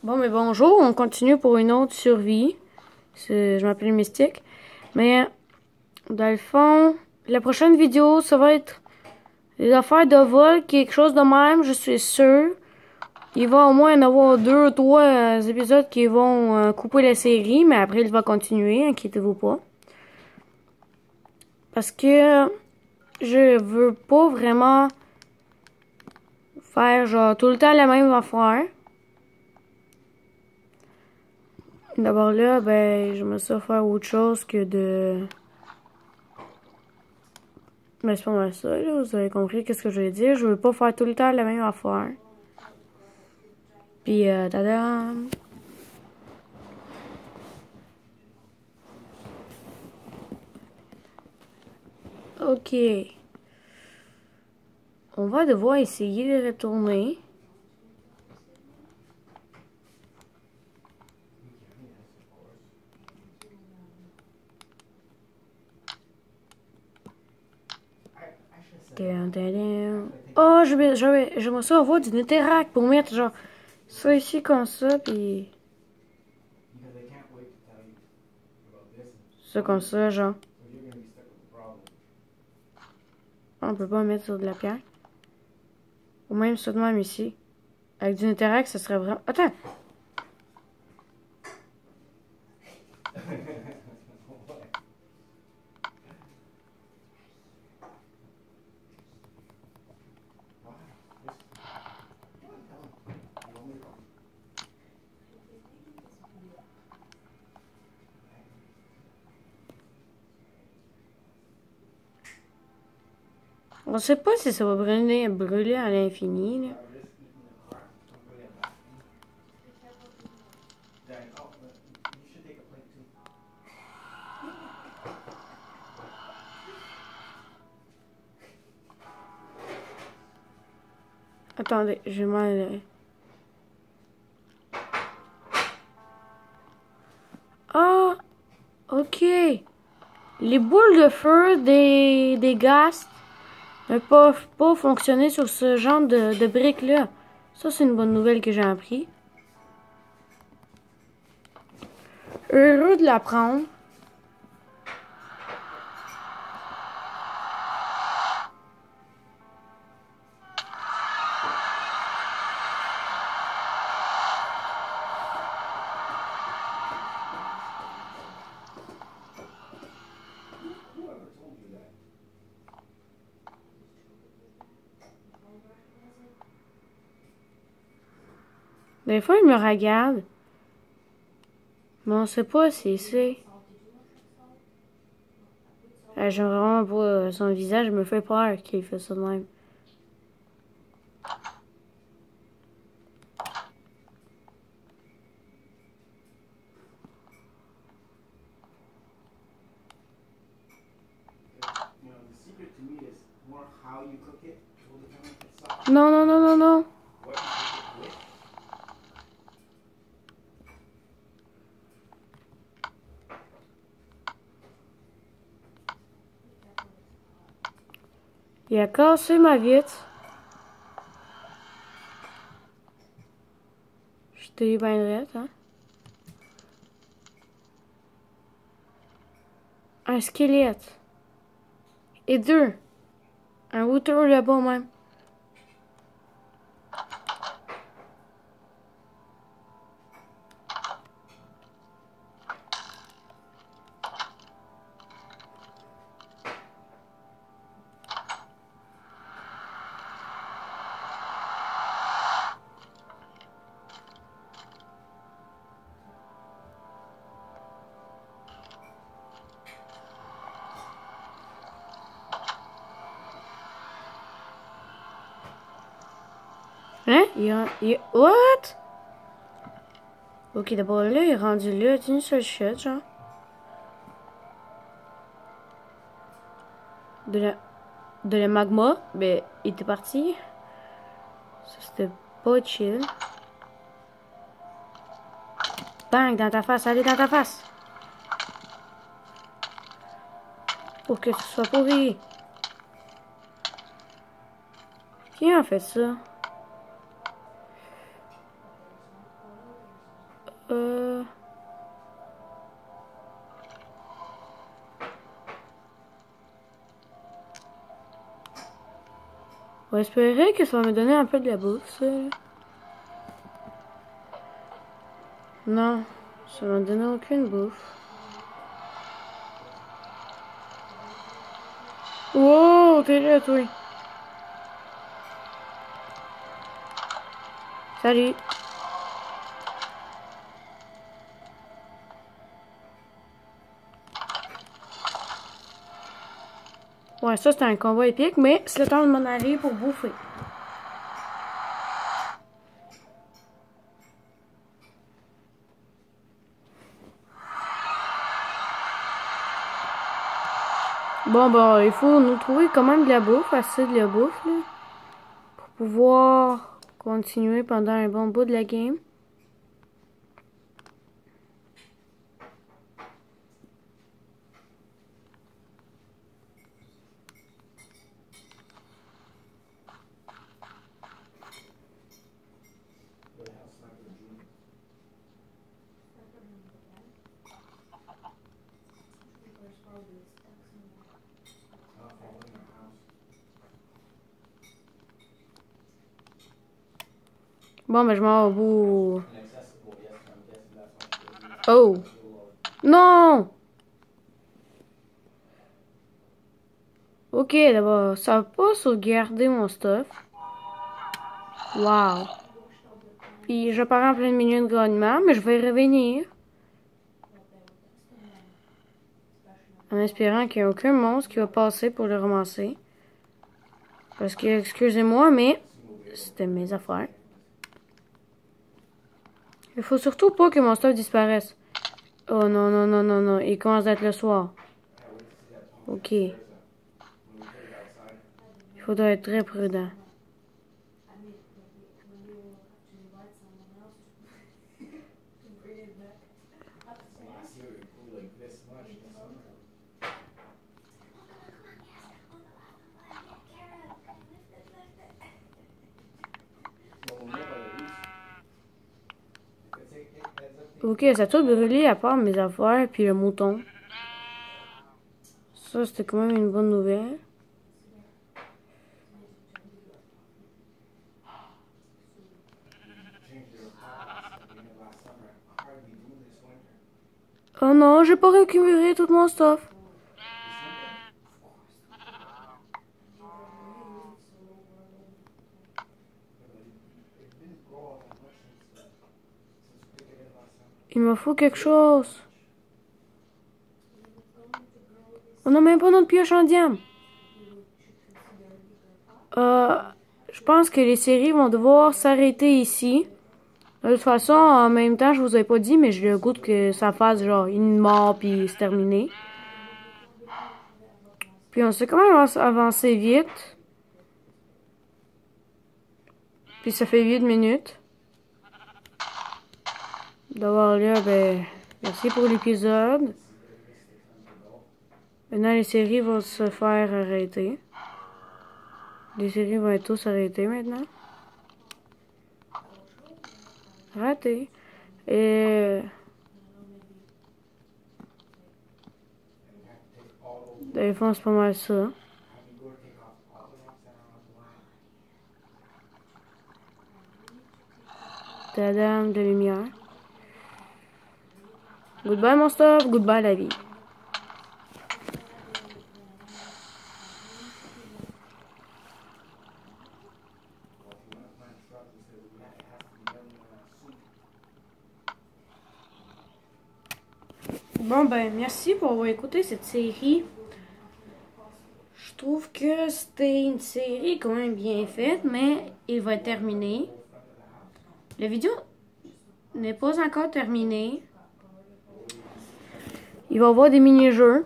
Bon, mais bonjour, on continue pour une autre survie. Je m'appelle Mystique. Mais, dans le fond, la prochaine vidéo, ça va être les affaires de vol, quelque chose de même, je suis sûr. Il va au moins en avoir 2 ou 3 épisodes qui vont couper la série, mais après, il va continuer, inquiétez-vous pas. Parce que je veux pas vraiment faire genre tout le temps la même affaire. D'abord là, ben, je me suis faire autre chose que de... Mais c'est pas mal ça, là. Vous avez compris qu'est-ce que je veux dire. Je veux pas faire tout le temps la même affaire. Puis, tadam! Ok. On va devoir essayer de retourner. Oh, je me suis avoir du Netherrack pour mettre genre ça ici comme ça, puis ça comme ça, genre. On peut pas mettre sur de la pierre. Ou même ça de même ici. Avec du Netherrack, ça serait vraiment... Attends! On sait pas si ça va brûler à l'infini, là. Attendez, je vais m'en... Ah! Ok! Les boules de feu des gaz ne peuvent pas fonctionner sur ce genre de briques-là. Ça, c'est une bonne nouvelle que j'ai appris. Heureux de l'apprendre. Des fois, il me regarde. Mais on sait pas si c'est. J'aime vraiment pas son visage, me fait peur qu'il fait ça de même. Non, non, non, non, non. Il a cassé ma vitre. J'étais bien drette, hein. Un squelette. Et 2. Un routeur là-bas même. Hein? What? Ok, d'abord là, il est rendu là. C'est une seule chute, genre. De la magma. Ben, il était parti. Ça, c'était pas chill. Bang, dans ta face. Allez, dans ta face. Pour que tu sois pourri. Qui a fait ça? va espérer que ça va me donner un peu de la bouffe, ça. Non, ça m'a donné aucune bouffe. Wow, t'es là, toi. Salut. Ouais, ça, c'était un combat épique, mais c'est le temps de m'en aller pour bouffer. Bon, bah, il faut nous trouver quand même de la bouffe, assez de la bouffe, là, pour pouvoir continuer pendant un bon bout de la game. Bon, ben, je m'en vais au bout. Oh! Non! Ok, d'abord, ça va pas sauvegarder mon stuff. Wow! Puis, je pars en plein milieu de grognement, mais je vais revenir. En espérant qu'il n'y a aucun monstre qui va passer pour le ramasser. Parce que, excusez-moi, mais c'était mes affaires. Il faut surtout pas que mon stuff disparaisse. Oh non, non, non, non, non. Il commence d'être le soir. Ok. Il faudra être très prudent. Ok, ça a tout brûlé à part mes affaires puis le mouton. Ça, c'était quand même une bonne nouvelle. Oh non, j'ai pas récupéré tout mon stuff. Il me faut quelque chose. On n'a même pas notre pioche en diamant. Je pense que les séries vont devoir s'arrêter ici. De toute façon, en même temps, je vous avais pas dit, mais j'ai le goût que ça fasse genre une mort puis c'est terminé. Puis on s'est quand même avancé vite. Puis ça fait 8 minutes. D'avoir là, ben, merci pour l'épisode. Maintenant, les séries vont se faire arrêter. Les séries vont être tous arrêtées maintenant. Raté. Et... dans le fond, c'est pas mal ça. De la dame de lumière. Goodbye mon stuff, goodbye la vie. Bon ben merci pour avoir écouté cette série. Je trouve que c'était une série quand même bien faite, mais il va être terminé. La vidéo n'est pas encore terminée. Il va y avoir des mini-jeux.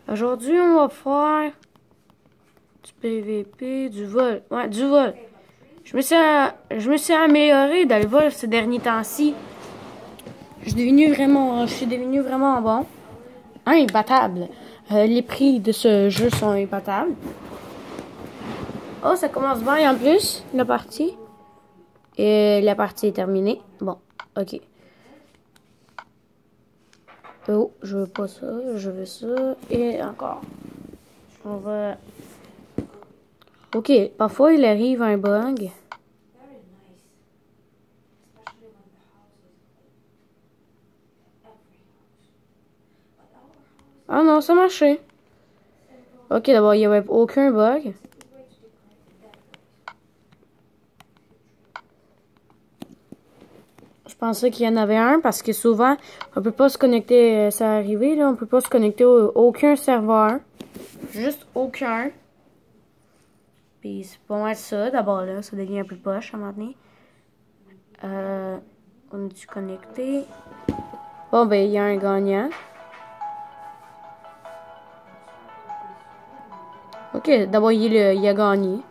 Aujourd'hui, on va faire du PVP, du vol. Ouais, du vol. Je me suis amélioré dans le vol ces derniers temps-ci. Je suis devenu vraiment bon. imbattable. Les prix de ce jeu sont imbattables. Oh, ça commence bien en plus, la partie. Et la partie est terminée. Bon, ok. Oh, je veux pas ça, je veux ça. Et encore. On va... Ok, parfois il arrive un bug. Ah non, ça marchait. Ok, d'abord, il n'y avait aucun bug. Je pensais qu'il y en avait un parce que souvent, on peut pas se connecter, ça arrivé, là, on peut pas se connecter à aucun serveur. Juste aucun. Puis c'est pas mal ça, d'abord là, ça devient un peu poche à un moment donné. On est-tu connecté? Bon, ben, il y a un gagnant. Ok, d'abord, il a gagné.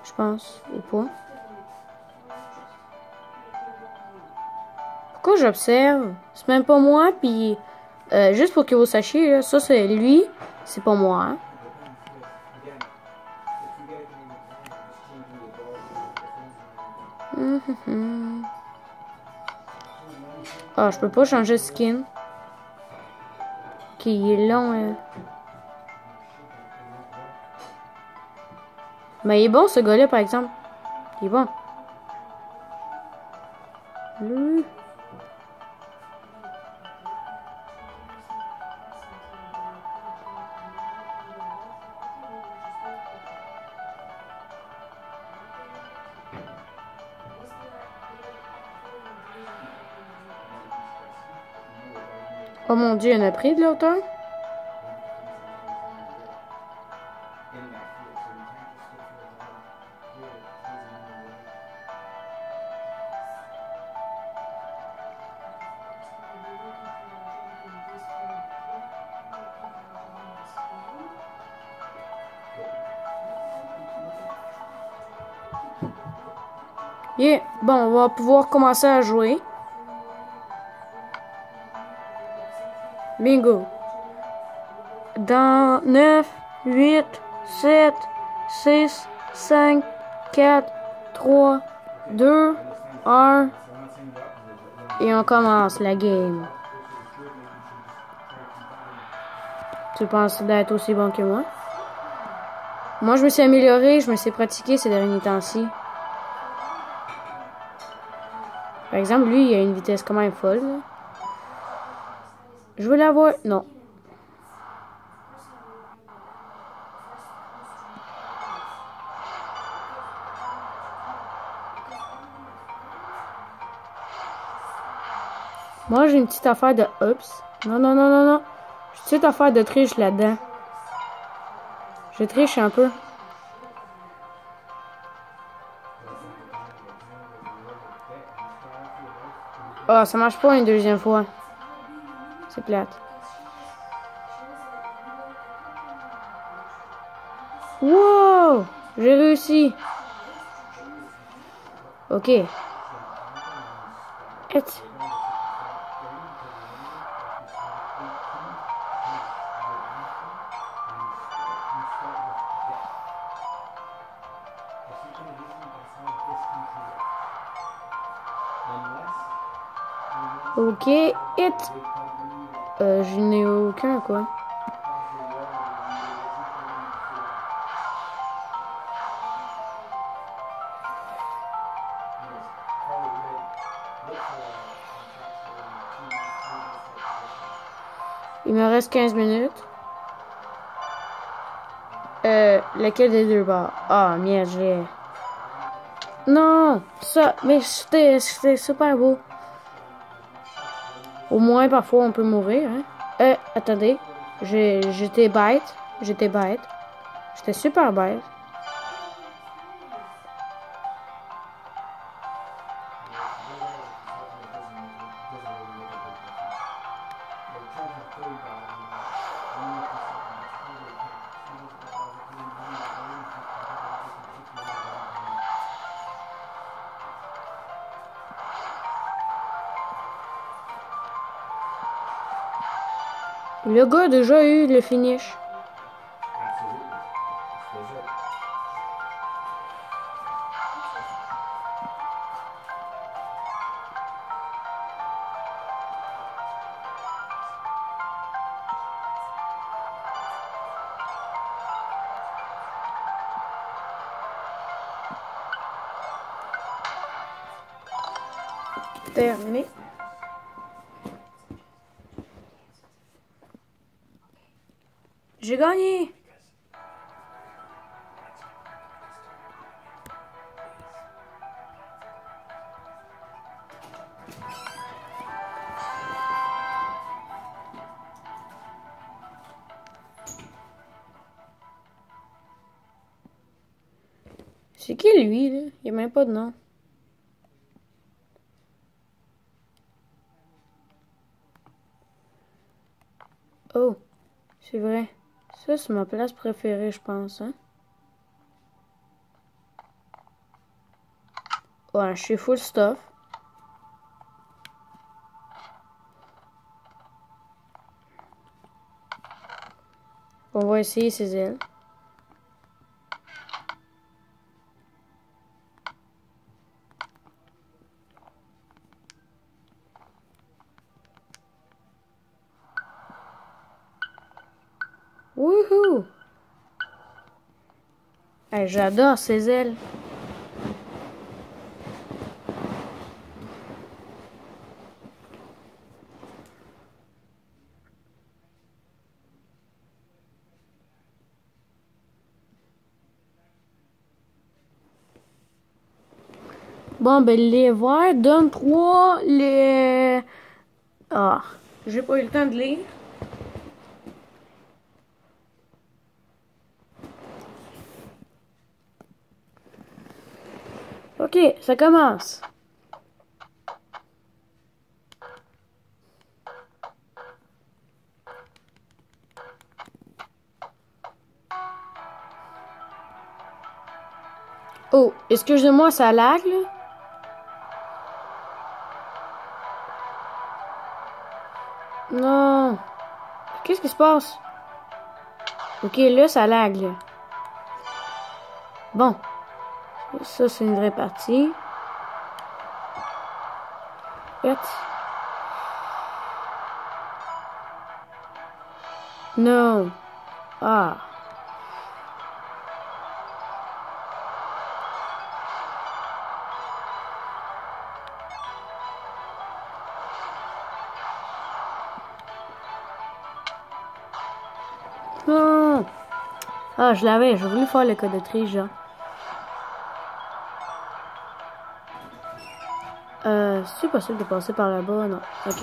Je pense, ou pas. Pourquoi j'observe? C'est même pas moi, puis juste pour que vous sachiez, là, ça c'est lui, c'est pas moi. Ah, je peux pas changer de skin. Ok, il est long. Mais il est bon ce gars-là, par exemple. Il est bon. Oh mon dieu, il y en a pris de l'auteur. Yeah. Bon, on va pouvoir commencer à jouer. Bingo. Dans 9, 8, 7, 6, 5, 4, 3, 2, 1. Et on commence la game. Tu penses d'être aussi bon que moi? Moi, je me suis amélioré, je me suis pratiqué ces derniers temps-ci. Par exemple, lui, il a une vitesse quand même folle. Là. Je veux l'avoir. Non. Moi, j'ai une petite affaire de... Oups. Non, non, non, non, non. J'ai une petite affaire de triche là-dedans. Je triche un peu. Ah, oh, ça marche pas une deuxième fois. C'est plate. Wow! J'ai réussi. Ok. Et... Ok, hit. Je n'ai aucun, quoi. Il me reste 15 minutes. Lequel des deux bars? Ah, merde, j'ai... Non! Ça, mais c'était super beau. Au moins, parfois, on peut mourir, hein. Attendez. J'étais bête. J'étais bête. J'étais super bête. Le gars a déjà eu le finish. Terminé. J'ai gagné. C'est qui lui, là? Il n'y a même pas de nom. Oh, c'est vrai. Ça, c'est ma place préférée, je pense, hein? Ouais, je suis full stuff. On va essayer ces ailes. Wouhou! Hey, j'adore ces ailes. Bon, ben, les verts donnent 3, les... Ah, j'ai pas eu le temps de lire. Ok, ça commence. Oh, excusez-moi, ça lag, là? Non. Qu'est-ce qui se passe? Ok, là, ça lag, là. Bon. Ça, c'est une vraie partie. Fait. Non. Ah. Non. Ah, je l'avais. J'ai voulu faire le code de triche, genre. C'est possible de passer par là-bas? Non. Ok.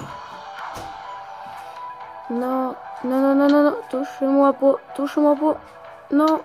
Non. Non, non, non, non, non. Touche-moi pas. Touche-moi pas. Non.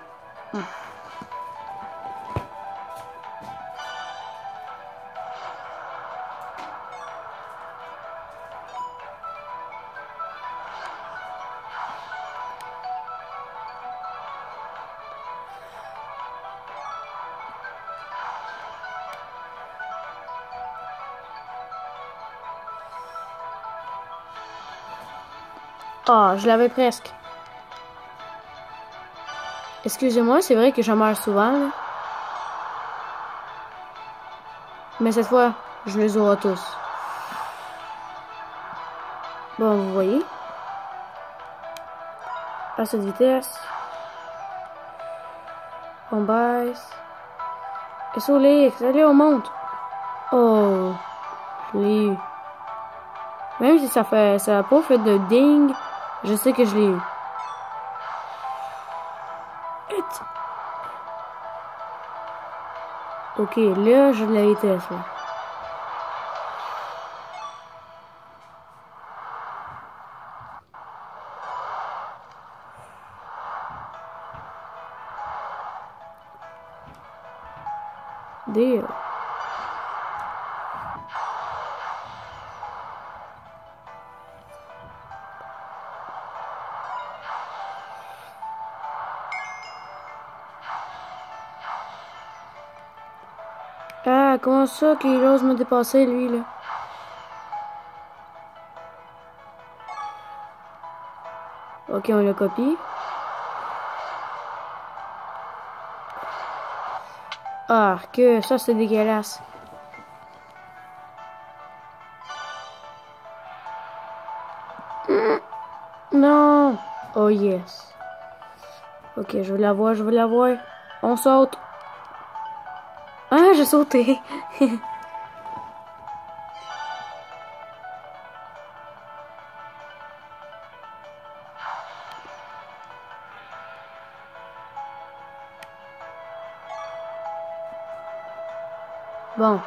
Ah, je l'avais presque. Excusez-moi, c'est vrai que j'en meurs souvent, là. Mais cette fois, je les aurai tous. Bon, vous voyez. À cette vitesse. On baisse. Et sur les X, allez, on monte. Oh, je l'ai eu. Même si ça a pas fait de ding, je sais que je l'ai eu. Ok, là, j'ai de la vitesse, là. Deal. Ah, comment ça qu'il ose me dépasser, lui, là? Ok, on le copie. Ah, que ça c'est dégueulasse. Non. Oh yes. Ok, je veux la voir, je veux la voir. On saute. Ah, j'ai sauté. Bon.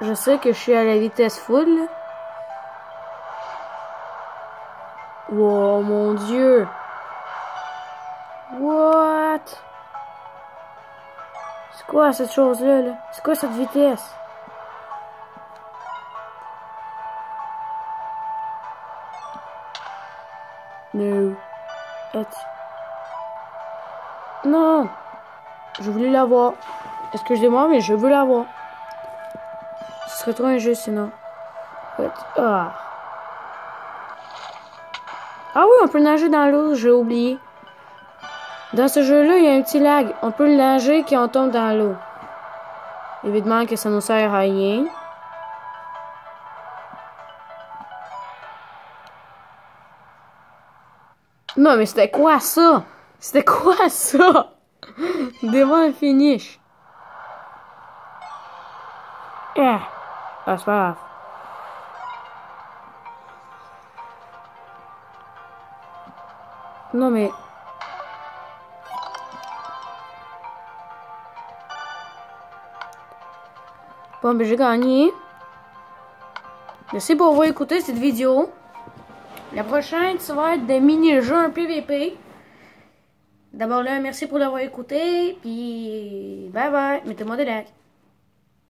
Je sais que je suis à la vitesse full. Wow, mon Dieu. What? C'est quoi cette chose-là, là? C'est quoi cette vitesse? No. Non! Je voulais l'avoir. Excusez-moi, mais je veux l'avoir. Ce serait trop injuste sinon. Ah. Ah oui, on peut nager dans l'eau, j'ai oublié. Dans ce jeu-là, il y a un petit lag. On peut nager quand on tombe dans l'eau. Évidemment que ça nous sert à rien. Non, mais c'était quoi ça? C'était quoi ça? Devant le finish. Ah, c'est pas grave. Non, mais... Bon, ben j'ai gagné. Merci pour avoir écouté cette vidéo. La prochaine, ça va être des mini-jeux en PVP. D'abord là, merci pour l'avoir écouté. Puis, bye bye. Mettez-moi des likes.